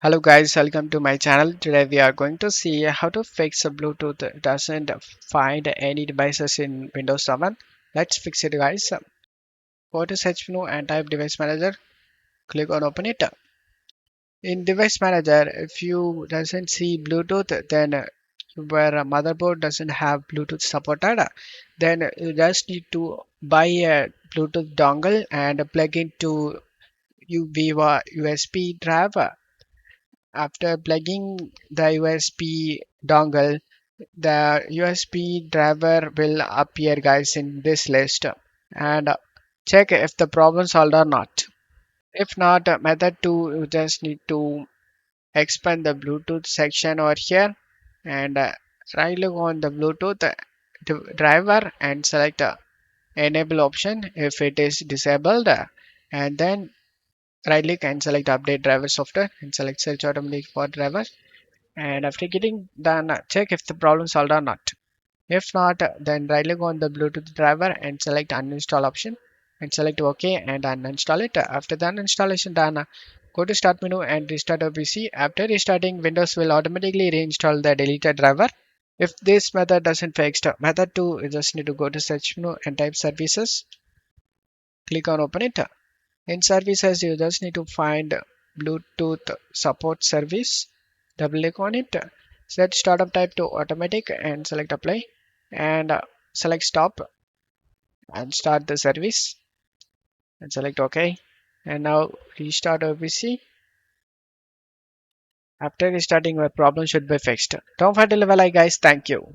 Hello guys, welcome to my channel. Today we are going to see how to fix a Bluetooth that doesn't find any devices in Windows 7. Let's fix it guys. Go to search menu and type device manager. Click on open it. In device manager, if you doesn't see Bluetooth, then where a motherboard doesn't have Bluetooth supported, then you just need to buy a Bluetooth dongle and plug into Viva USB drive. After plugging the USB dongle, the USB driver will appear guys in this list and check if the problem solved or not. If not, method 2 you just need to expand the Bluetooth section over here and right click on the Bluetooth driver and select enable option if it is disabled and then right click and select update driver software and select search automatically for driver. And after getting done, check if the problem solved or not. If not, then right click on the Bluetooth driver and select uninstall option and select OK and uninstall it. After the uninstallation done, go to start menu and restart your PC. After restarting, Windows will automatically reinstall the deleted driver. If this method doesn't fix method 2, you just need to go to search menu and type services. Click on open it. In services, you just need to find Bluetooth support service. Double click on it. Set startup type to automatic and select apply and select stop and start the service and select OK. And now restart your PC. After restarting, your problem should be fixed. Don't forget to level, guys. Thank you.